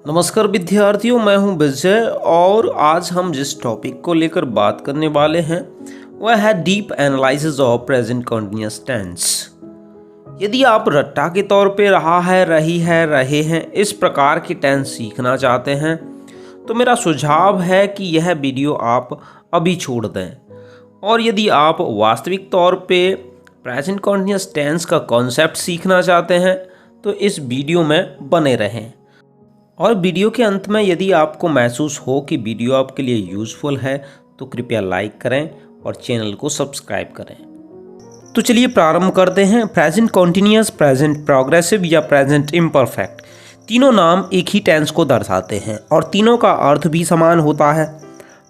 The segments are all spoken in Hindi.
नमस्कार विद्यार्थियों, मैं हूं विजय और आज हम जिस टॉपिक को लेकर बात करने वाले हैं वह है deep analysis of present continuous tense. यदि आप रट्टा के तौर पे रहा है, रही है, रहे हैं इस प्रकार के टेंस सीखना चाहते हैं तो मेरा सुझाव है कि यह वीडियो आप अभी छोड़ दें। और यदि आप वास्तविक तौर पे प्रेजेंट कंटीन्यूअस टेंस का कॉन्सेप्ट सीखना चाहते हैं तो इस वीडियो में बने रहें। और वीडियो के अंत में यदि आपको महसूस हो कि वीडियो आपके लिए यूज़फुल है तो कृपया लाइक करें और चैनल को सब्सक्राइब करें। तो चलिए प्रारंभ करते हैं। प्रेजेंट कॉन्टिन्यूअस, प्रेजेंट प्रोग्रेसिव या प्रेजेंट इम्परफेक्ट, तीनों नाम एक ही टेंस को दर्शाते हैं और तीनों का अर्थ भी समान होता है।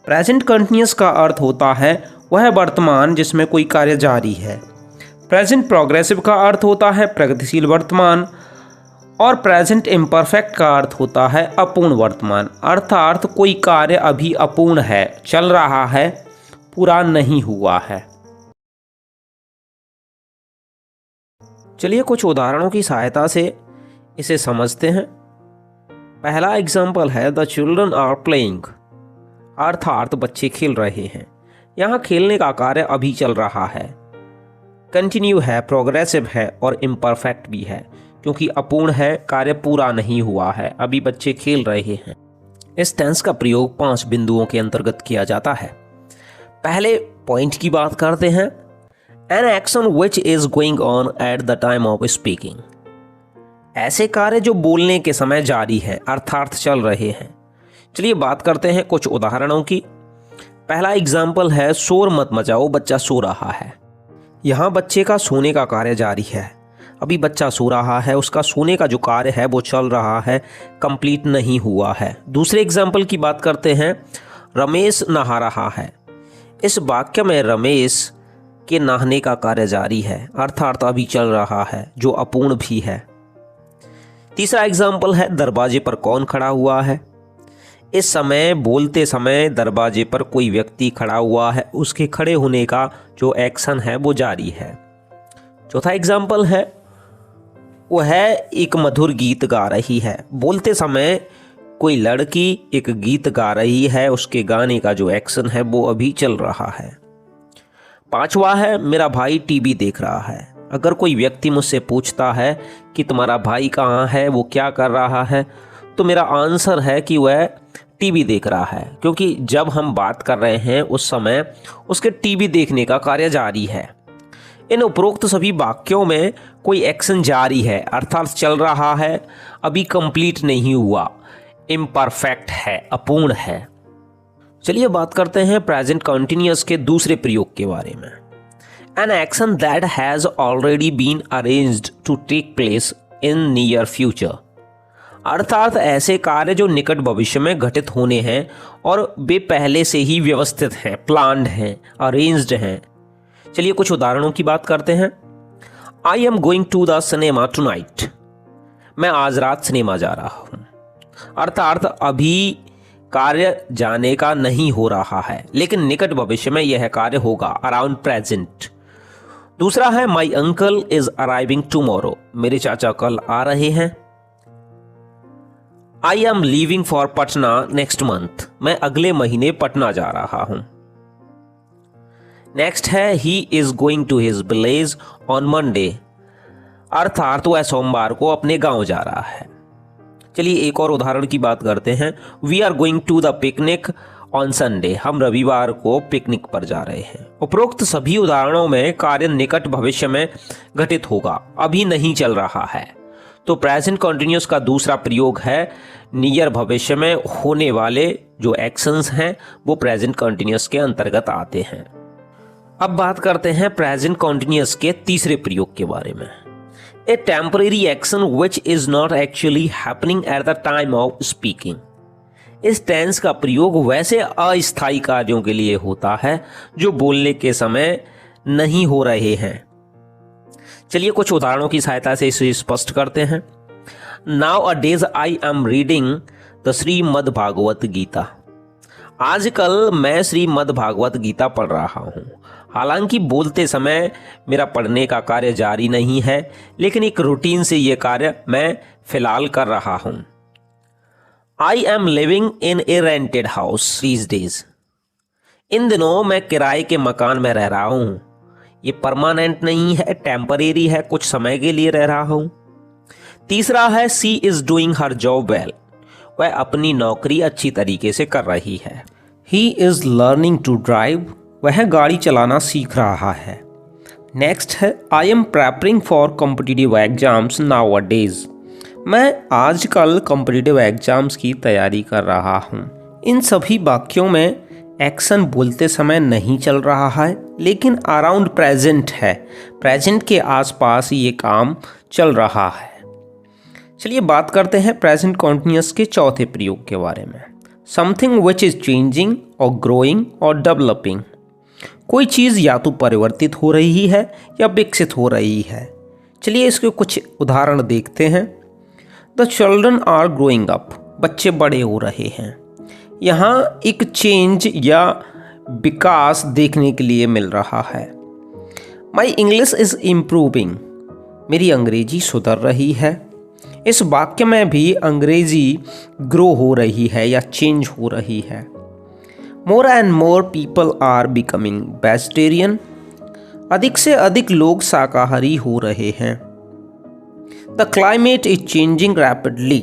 प्रेजेंट कॉन्टिन्यूअस का अर्थ होता है वह वर्तमान जिसमें कोई कार्य जारी है। प्रेजेंट प्रोग्रेसिव का अर्थ होता है प्रगतिशील वर्तमान और प्रेजेंट इम्परफेक्ट का अर्थ होता है अपूर्ण वर्तमान, अर्थात कोई कार्य अभी अपूर्ण है, चल रहा है, पूरा नहीं हुआ है। चलिए कुछ उदाहरणों की सहायता से इसे समझते हैं। पहला एग्जाम्पल है द चिल्ड्रन आर प्लेइंग, अर्थात बच्चे खेल रहे हैं। यहाँ खेलने का कार्य अभी चल रहा है। कंटिन्यू है, प्रोग्रेसिव है और इम्परफेक्ट भी है क्योंकि अपूर्ण है, कार्य पूरा नहीं हुआ है, अभी बच्चे खेल रहे हैं। इस टेंस का प्रयोग 5 बिंदुओं के अंतर्गत किया जाता है। पहले पॉइंट की बात करते हैं, an action which is going on eight the time of speaking, ऐसे कार्य जो बोलने के समय जारी है अर्थात चल रहे हैं। चलिए बात करते हैं कुछ उदाहरणों की। पहला एग्जाम्पल है शोर मत मचाओ, बच्चा सो रहा है। यहाँ बच्चे का सोने का कार्य जारी है, अभी बच्चा सो रहा है, उसका सोने का जो कार्य है वो चल रहा है, कंप्लीट नहीं हुआ है। दूसरे एग्जाम्पल की बात करते हैं, रमेश नहा रहा है। इस वाक्य में रमेश के नहाने का कार्य जारी है अर्थात अभी चल रहा है, जो अपूर्ण भी है। तीसरा एग्जाम्पल है दरवाजे पर कौन खड़ा हुआ है। इस समय बोलते समय दरवाजे पर कोई व्यक्ति खड़ा हुआ है, उसके खड़े होने का जो एक्शन है वो जारी है। चौथा एग्जाम्पल है वह एक मधुर गीत गा रही है। बोलते समय कोई लड़की एक गीत गा रही है, उसके गाने का जो एक्शन है वो अभी चल रहा है। पांचवा है मेरा भाई टीवी देख रहा है। अगर कोई व्यक्ति मुझसे पूछता है कि तुम्हारा भाई कहाँ है, वो क्या कर रहा है, तो मेरा आंसर है कि वह टीवी देख रहा है, क्योंकि जब हम बात कर रहे हैं उस समय उसके टीवी देखने का कार्य जारी है। इन उपरोक्त सभी वाक्यों में कोई एक्शन जारी है अर्थात चल रहा है, अभी कंप्लीट नहीं हुआ, इम्परफेक्ट है, अपूर्ण है। चलिए बात करते हैं प्रेजेंट कंटीन्यूअस के दूसरे प्रयोग के बारे में। An action that has already been arranged to take place in near future, अर्थात ऐसे कार्य जो निकट भविष्य में घटित होने हैं और वे पहले से ही व्यवस्थित हैं, प्लान्ड हैं, अरेंज्ड हैं। चलिए कुछ उदाहरणों की बात करते हैं। I am going to the cinema tonight, मैं आज रात सिनेमा जा रहा हूं, अर्थात अभी कार्य जाने का नहीं हो रहा है लेकिन निकट भविष्य में यह कार्य होगा, अराउंड प्रेजेंट। दूसरा है my uncle is arriving tomorrow, मेरे चाचा कल आ रहे हैं। I am leaving for Patna next month, मैं अगले महीने पटना जा रहा हूं। नेक्स्ट है he is going to his village on Monday, अर्थात वह सोमवार को अपने गांव जा रहा है। चलिए एक और उदाहरण की बात करते हैं। We are going to the picnic on Sunday, हम रविवार को पिकनिक पर जा रहे हैं। उपरोक्त सभी उदाहरणों में कार्य निकट भविष्य में घटित होगा, अभी नहीं चल रहा है। तो प्रेजेंट कंटीन्यूअस का दूसरा प्रयोग है नियर भविष्य में होने वाले जो एक्शंस हैं वो प्रेजेंट कंटीन्यूअस के अंतर्गत आते हैं। अब बात करते हैं प्रेजेंट कंटीन्यूअस के तीसरे प्रयोग के बारे में। A temporary action which is not actually happening at the time of speaking, इस टेंस का प्रयोग वैसे अस्थायी कार्यों के लिए होता है जो बोलने के समय नहीं हो रहे हैं। चलिए कुछ उदाहरणों की सहायता से इसे स्पष्ट करते हैं। Nowadays I am reading the Shrimad Bhagavad Gita, आजकल मैं श्रीमद् भागवत गीता पढ़ रहा हूँ। हालांकि बोलते समय मेरा पढ़ने का कार्य जारी नहीं है, लेकिन एक रूटीन से ये कार्य मैं फिलहाल कर रहा हूँ। I am living in a rented house these days. इन दिनों मैं किराए के मकान में रह रहा हूँ। ये परमानेंट नहीं है, टेम्परेरी है, कुछ समय के लिए रह रहा हूँ। तीसरा है she is doing her job well. वह अपनी नौकरी अच्छी तरीके से कर रही है। He is learning to drive. वह गाड़ी चलाना सीख रहा है। नेक्स्ट है I am preparing for competitive exams nowadays. मैं आजकल कॉम्पिटिटिव एग्जाम्स की तैयारी कर रहा हूँ। इन सभी वाक्यों में एक्शन बोलते समय नहीं चल रहा है, लेकिन अराउंड प्रेजेंट है। प्रेजेंट के आसपास ये काम चल रहा है। चलिए बात करते हैं प्रेजेंट कॉन्टिन्यूअस के चौथे प्रयोग के बारे में। समथिंग विच इज चेंजिंग और ग्रोइंग और डेवलपिंग। कोई चीज़ या तो परिवर्तित हो रही है या विकसित हो रही है। चलिए इसके कुछ उदाहरण देखते हैं। The children are growing up. बच्चे बड़े हो रहे हैं। यहाँ एक चेंज या विकास देखने के लिए मिल रहा है। My English is improving. मेरी अंग्रेजी सुधर रही है। इस वाक्य में भी अंग्रेजी ग्रो हो रही है या चेंज हो रही है। More and more people are becoming vegetarian. अधिक से अधिक लोग शाकाहारी हो रहे हैं। The climate is changing rapidly.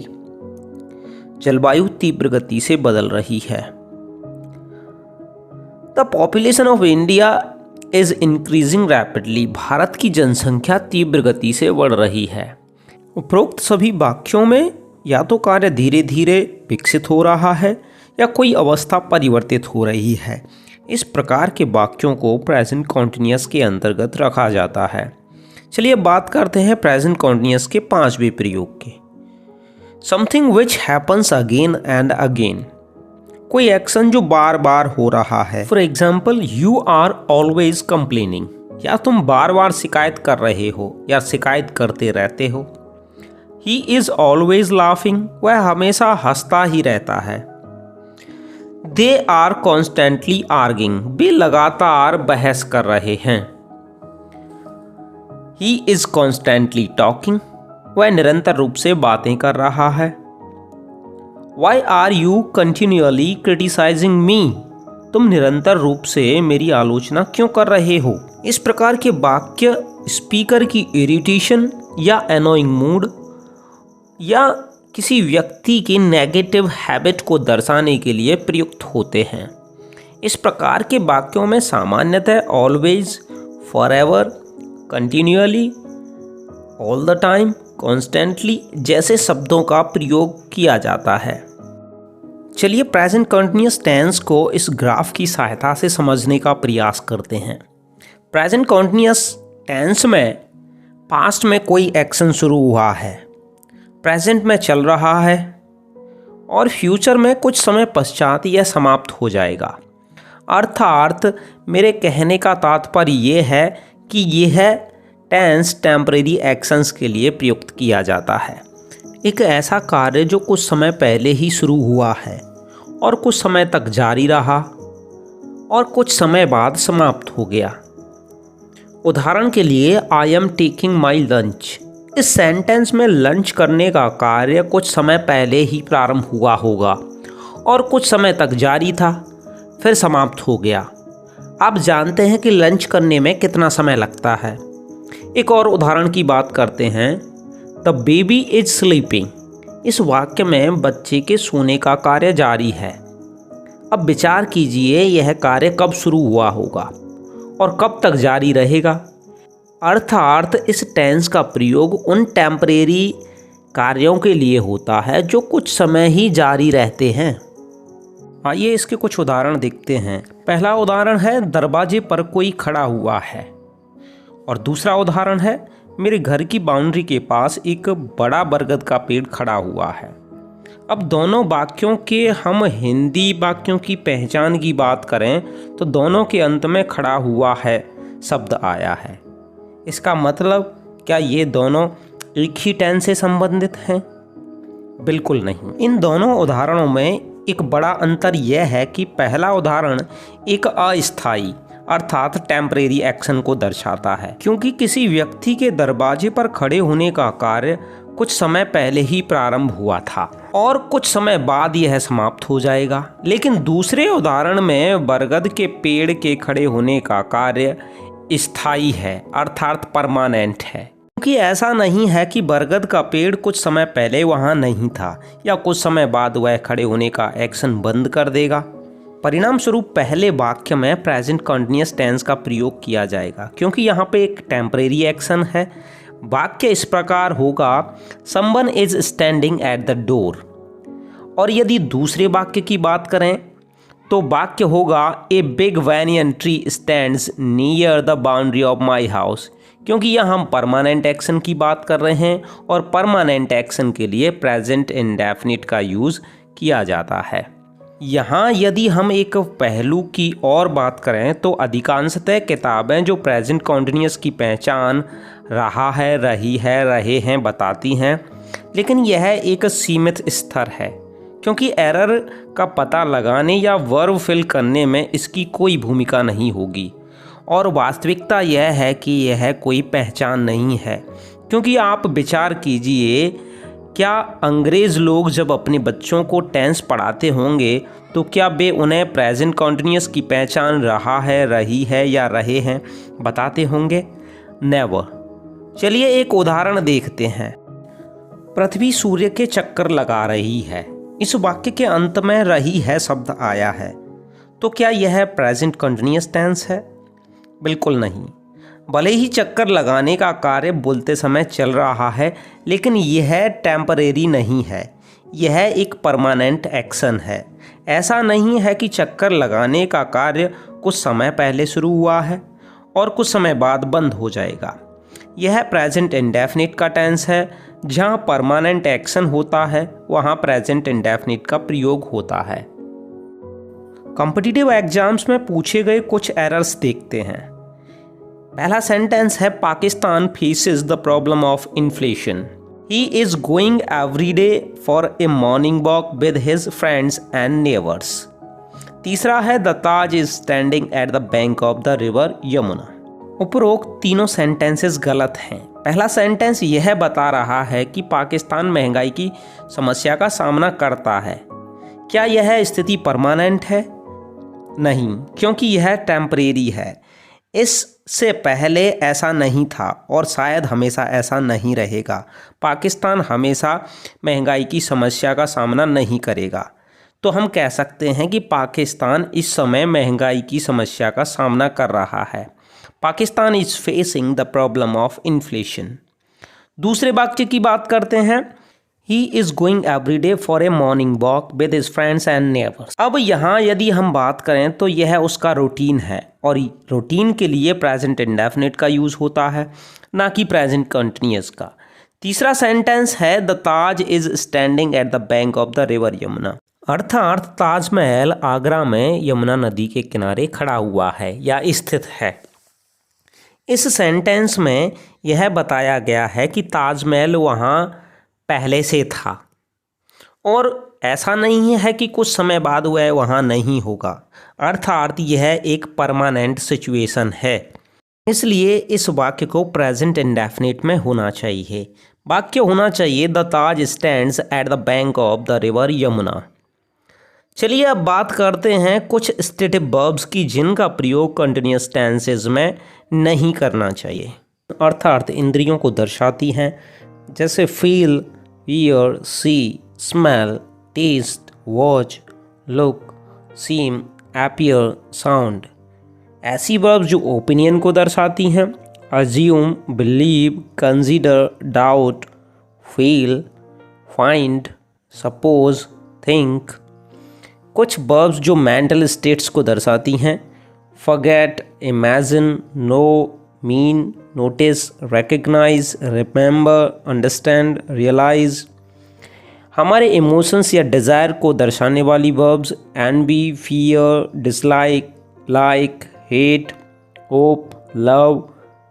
जलवायु तीव्र गति से बदल रही है। The population of India is increasing rapidly. भारत की जनसंख्या तीव्र गति से बढ़ रही है। उपरोक्त सभी वाक्यों में या तो कार्य धीरे धीरे विकसित हो रहा है या कोई अवस्था परिवर्तित हो रही है। इस प्रकार के वाक्यों को प्रेजेंट कॉन्टिन्यूअस के अंतर्गत रखा जाता है। चलिए बात करते हैं प्रेजेंट कॉन्टिन्यूअस के पांचवें प्रयोग के। Something which happens again and again. कोई एक्शन जो बार बार हो रहा है। For example you are always complaining. या तुम बार बार शिकायत कर रहे हो या शिकायत करते रहते हो। He is always laughing. वह हमेशा हंसता ही रहता है। They are constantly आर्गिंग। वे लगातार बहस कर रहे हैं। He is constantly talking. वह निरंतर रूप से बातें कर रहा है। Why are you continuously criticising me. तुम निरंतर रूप से मेरी आलोचना क्यों कर रहे हो। इस प्रकार के वाक्य स्पीकर की इरिटेशन या एनोइंग मूड या किसी व्यक्ति की नेगेटिव हैबिट को दर्शाने के लिए प्रयुक्त होते हैं। इस प्रकार के वाक्यों में सामान्यतः always, forever, continually, all the time, constantly जैसे शब्दों का प्रयोग किया जाता है। चलिए प्रेजेंट कंटिन्यूअस टेंस को इस ग्राफ की सहायता से समझने का प्रयास करते हैं। प्रेजेंट कंटिन्यूअस टेंस में पास्ट में कोई एक्शन शुरू हुआ है, प्रेजेंट में चल रहा है और फ्यूचर में कुछ समय पश्चात यह समाप्त हो जाएगा। अर्थात मेरे कहने का तात्पर्य ये है कि यह टेंस टेम्परेरी एक्शंस के लिए प्रयुक्त किया जाता है। एक ऐसा कार्य जो कुछ समय पहले ही शुरू हुआ है और कुछ समय तक जारी रहा और कुछ समय बाद समाप्त हो गया। उदाहरण के लिए I am taking my lunch. इस सेंटेंस में लंच करने का कार्य कुछ समय पहले ही प्रारंभ हुआ होगा और कुछ समय तक जारी था, फिर समाप्त हो गया। आप जानते हैं कि लंच करने में कितना समय लगता है। एक और उदाहरण की बात करते हैं। The baby is sleeping. इस वाक्य में बच्चे के सोने का कार्य जारी है। अब विचार कीजिए यह कार्य कब शुरू हुआ होगा और कब तक जारी रहेगा। अर्थात इस टेंस का प्रयोग उन टेम्परेरी कार्यों के लिए होता है जो कुछ समय ही जारी रहते हैं। आइए इसके कुछ उदाहरण देखते हैं। पहला उदाहरण है दरवाजे पर कोई खड़ा हुआ है और दूसरा उदाहरण है मेरे घर की बाउंड्री के पास एक बड़ा बरगद का पेड़ खड़ा हुआ है। अब दोनों वाक्यों के हम हिंदी वाक्यों की पहचान की बात करें तो दोनों के अंत में खड़ा हुआ है शब्द आया है। इसका मतलब क्या ये दोनों एक ही टेंस से संबंधित हैं? बिल्कुल नहीं। इन दोनों उदाहरणों में एक बड़ा अंतर यह है कि पहला उदाहरण एक अस्थायी अर्थात टेम्परेरी एक्शन को दर्शाता है, क्योंकि किसी व्यक्ति के दरवाजे पर खड़े होने का कार्य कुछ समय पहले ही प्रारंभ हुआ था। और कुछ समय बाद यह समाप्त हो जाएगा। लेकिन दूसरे उदाहरण में बरगद के पेड़ के खड़े होने का कार्य स्थायी है, अर्थात परमानेंट है, क्योंकि ऐसा नहीं है कि बरगद का पेड़ कुछ समय पहले वहाँ नहीं था या कुछ समय बाद वह खड़े होने का एक्शन बंद कर देगा। परिणाम स्वरूप पहले वाक्य में प्रेजेंट कंटिन्यूअस टेंस का प्रयोग किया जाएगा, क्योंकि यहाँ पे एक टेम्परेरी एक्शन है। वाक्य इस प्रकार होगा, someone is standing at the door. और यदि दूसरे वाक्य की बात करें तो वाक्य होगा, a big banyan tree stands near the boundary of my house, क्योंकि यहाँ हम परमानेंट एक्शन की बात कर रहे हैं और परमानेंट एक्शन के लिए प्रेजेंट इंडेफिनिट का यूज़ किया जाता है। यहाँ यदि हम एक पहलू की और बात करें तो अधिकांशतः किताबें जो प्रेजेंट कॉन्टिन्यूअस की पहचान रहा है, रही है, रहे हैं बताती हैं, लेकिन यह एक सीमित स्तर है, क्योंकि एरर का पता लगाने या वर्ब फिल करने में इसकी कोई भूमिका नहीं होगी। और वास्तविकता यह है कि यह कोई पहचान नहीं है, क्योंकि आप विचार कीजिए, क्या अंग्रेज़ लोग जब अपने बच्चों को टेंस पढ़ाते होंगे तो क्या वे उन्हें प्रेजेंट कॉन्टिन्यूअस की पहचान रहा है, रही है या रहे हैं बताते होंगे? नेवर। चलिए एक उदाहरण देखते हैं। पृथ्वी सूर्य के चक्कर लगा रही है। इस वाक्य के अंत में रही है शब्द आया है, तो क्या यह प्रेजेंट कंटिन्यूअस टेंस है? बिल्कुल नहीं। भले ही चक्कर लगाने का कार्य बोलते समय चल रहा है, लेकिन यह टेम्परेरी नहीं है, यह एक परमानेंट एक्शन है। ऐसा नहीं है कि चक्कर लगाने का कार्य कुछ समय पहले शुरू हुआ है और कुछ समय बाद बंद हो जाएगा। यह प्रेजेंट इंडेफिनिट का टेंस है। जहाँ परमानेंट एक्शन होता है वहाँ प्रेजेंट इंडेफिनिट का प्रयोग होता है। कॉम्पिटिटिव एग्जाम्स में पूछे गए कुछ एरर्स देखते हैं। पहला सेंटेंस है, Pakistan faces the problem of inflation. He is going every day for a morning walk with his friends and neighbours. तीसरा है, the Taj is standing at the bank of the river Yamuna. उपरोक्त तीनों सेंटेंसेस गलत हैं। पहला सेंटेंस यह बता रहा है कि पाकिस्तान महंगाई की समस्या का सामना करता है। क्या यह स्थिति परमानेंट है? नहीं, क्योंकि यह टेम्परेरी है। इससे पहले ऐसा नहीं था और शायद हमेशा ऐसा नहीं रहेगा। पाकिस्तान हमेशा महंगाई की समस्या का सामना नहीं करेगा। तो हम कह सकते हैं कि पाकिस्तान इस समय महंगाई की समस्या का सामना कर रहा है। Pakistan is facing the problem of inflation. दूसरे वाक्य की बात करते हैं, he is going every day for a morning walk with his friends and neighbours. अब यहाँ यदि हम बात करें तो यह उसका रूटीन है और रूटीन के लिए प्रेजेंट इंडेफिनिट का यूज़ होता है, ना कि प्रेजेंट कंटिन्यूअस का। तीसरा सेंटेंस है, the Taj is standing at the bank of the river Yamuna, अर्थात ताजमहल आगरा में यमुना नदी के किनारे खड़ा हुआ है या स्थित है। इस सेंटेंस में यह बताया गया है कि ताजमहल वहाँ पहले से था और ऐसा नहीं है कि कुछ समय बाद वह वहाँ नहीं होगा, अर्थात यह एक परमानेंट सिचुएशन है। इसलिए इस वाक्य को प्रेजेंट इंडेफिनिट में होना चाहिए। वाक्य होना चाहिए, the Taj stands at the bank of the river Yamuna. चलिए अब बात करते हैं कुछ स्टेटिव वर्ब्स की जिनका प्रयोग कंटिन्यूअस टेंसेस में नहीं करना चाहिए, अर्थात इंद्रियों को दर्शाती हैं, जैसे feel, hear, see, smell, taste, watch, look, seem, appear, sound. ऐसी वर्ब्स जो ओपिनियन को दर्शाती हैं, assume, believe, consider, doubt, feel, find, suppose, think. कुछ वर्ब्स जो मेंटल स्टेट्स को दर्शाती हैं, forget, imagine, know, mean, notice, recognise, remember, understand, realise. हमारे इमोशंस या डिज़ायर को दर्शाने वाली verbs envy, fear, dislike, like, hate, hope, love,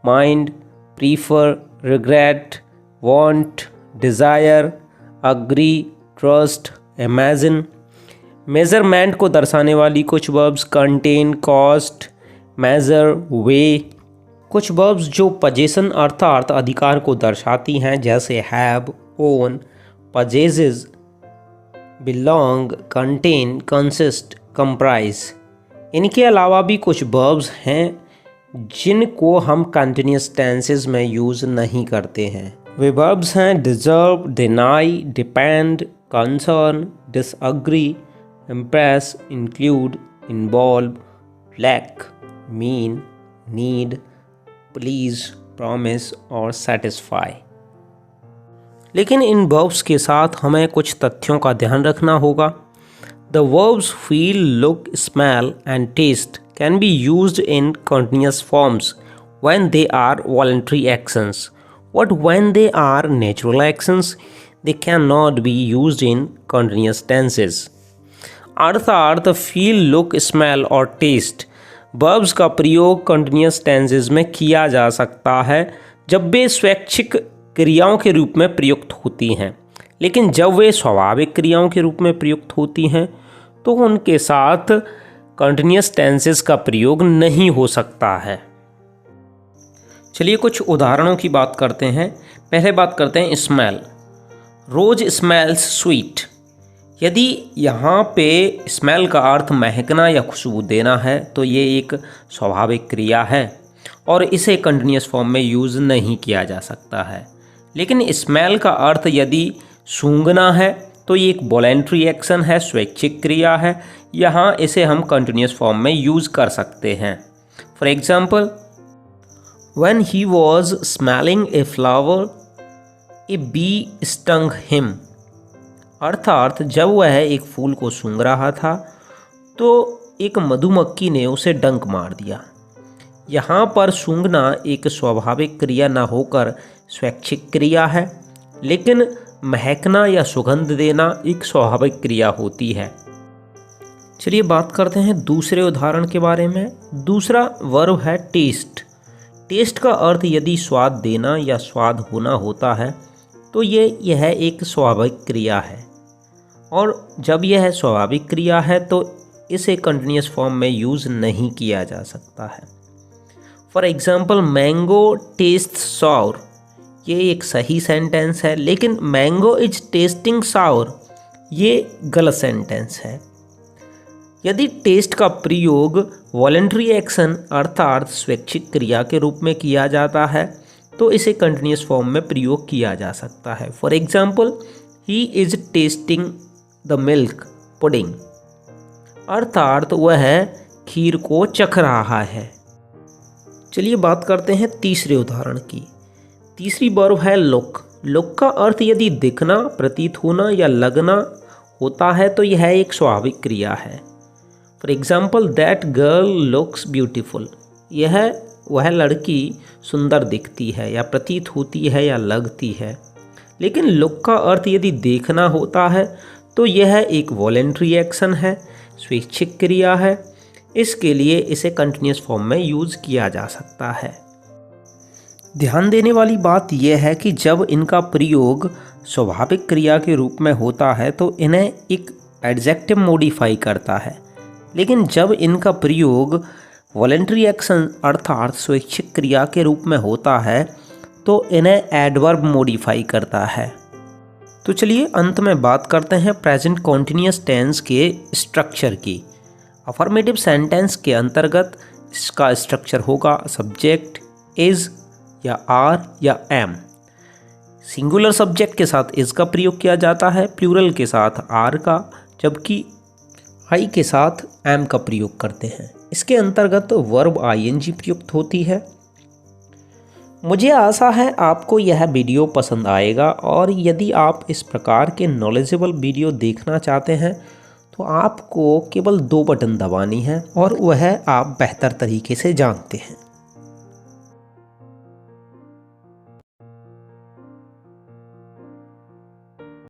mind, prefer, regret, want, desire, agree, trust, imagine. Measurement को दर्शाने वाली कुछ वर्ब्स कंटेन, कॉस्ट, मेज़र, वे। कुछ वर्ब्स जो पोजेशन अर्थात अधिकार को दर्शाती हैं, जैसे have, own, possesses, belong, contain, consist, comprise। इनके अलावा भी कुछ verbs हैं जिनको हम continuous tenses में यूज़ नहीं करते हैं। वे verbs हैं deserve, deny, depend, concern, disagree, impress, include, involve, lack, mean, need, please, promise और satisfy। लेकिन इन verbs के साथ हमें कुछ तथ्यों का ध्यान रखना होगा। The verbs feel, look, smell and taste can be used in continuous forms when they are voluntary actions, but when they are natural actions, they cannot be used in continuous tenses। अर्थात feel, look, smell और taste verbs का प्रयोग continuous tenses में किया जा सकता है जब वे स्वैच्छिक क्रियाओं के रूप में प्रयुक्त होती हैं, लेकिन जब वे स्वाभाविक क्रियाओं के रूप में प्रयुक्त होती हैं तो उनके साथ कंटिन्यूअस टेंसेस का प्रयोग नहीं हो सकता है। चलिए कुछ उदाहरणों की बात करते हैं। पहले बात करते हैं स्मेल। रोज स्मेल्स स्वीट। यदि यहाँ पे स्मेल का अर्थ महकना या खुशबू देना है तो ये एक स्वाभाविक क्रिया है और इसे कंटिन्यूअस फॉर्म में यूज़ नहीं किया जा सकता है। लेकिन स्मेल का अर्थ यदि सूंघना है तो ये एक वॉलेंट्री एक्शन है, स्वैच्छिक क्रिया है। यहाँ इसे हम कंटिन्यूअस फॉर्म में यूज़ कर सकते हैं। For example, when he was smelling a flower a bee stung him. अर्थात जब वह एक फूल को सूंघ रहा था तो एक मधुमक्खी ने उसे डंक मार दिया। यहाँ पर सूंघना एक स्वाभाविक क्रिया न होकर स्वैच्छिक क्रिया है, लेकिन महकना या सुगंध देना एक स्वाभाविक क्रिया होती है। चलिए बात करते हैं दूसरे उदाहरण के बारे में। दूसरा वर्ब है टेस्ट। टेस्ट का अर्थ यदि स्वाद देना या स्वाद होना होता है तो यह एक स्वाभाविक क्रिया है, और जब यह स्वाभाविक क्रिया है तो इसे कंटिन्यूअस फॉर्म में यूज़ नहीं किया जा सकता है। For example, mango taste sour. ये एक सही सेंटेंस है, लेकिन मैंगो इज टेस्टिंग साउर ये गलत सेंटेंस है। यदि टेस्ट का प्रयोग वॉलेंट्री एक्शन अर्थात स्वैच्छिक क्रिया के रूप में किया जाता है तो इसे कंटिन्यूअस फॉर्म में प्रयोग किया जा सकता है। For example, he is testing the milk pudding. अर्थात वह खीर को चख रहा है। चलिए बात करते हैं तीसरे उदाहरण की। तीसरी वर्ब है लुक। लुक का अर्थ यदि दिखना, प्रतीत होना या लगना होता है तो यह एक स्वाभाविक क्रिया है। For example, that girl looks beautiful. वह लड़की सुंदर दिखती है या प्रतीत होती है या लगती है। लेकिन लुक का अर्थ यदि देखना होता है तो यह एक वॉलेंट्री एक्शन है, स्वैच्छिक क्रिया है। इसके लिए इसे कंटिन्यूअस फॉर्म में यूज़ किया जा सकता है। ध्यान देने वाली बात यह है कि जब इनका प्रयोग स्वाभाविक क्रिया के रूप में होता है तो इन्हें एक एडजेक्टिव मॉडिफाई करता है, लेकिन जब इनका प्रयोग वॉलेंट्री एक्शन अर्थात स्वैच्छिक क्रिया के रूप में होता है तो इन्हें एडवर्ब मॉडिफाई करता है। तो चलिए अंत में बात करते हैं प्रेजेंट कॉन्टिन्यूअस टेंस के स्ट्रक्चर की। अफर्मेटिव सेंटेंस के अंतर्गत इसका स्ट्रक्चर होगा सब्जेक्ट इज या आर या एम। सिंगुलर सब्जेक्ट के साथ इज का प्रयोग किया जाता है, प्लूरल के साथ आर का, जबकि आई के साथ एम का प्रयोग करते हैं। इसके अंतर्गत वर्ब आईएनजी प्रयुक्त होती है। मुझे आशा है आपको यह वीडियो पसंद आएगा, और यदि आप इस प्रकार के नॉलेजेबल वीडियो देखना चाहते हैं तो आपको केवल 2 बटन दबानी है और वह आप बेहतर तरीके से जानते हैं।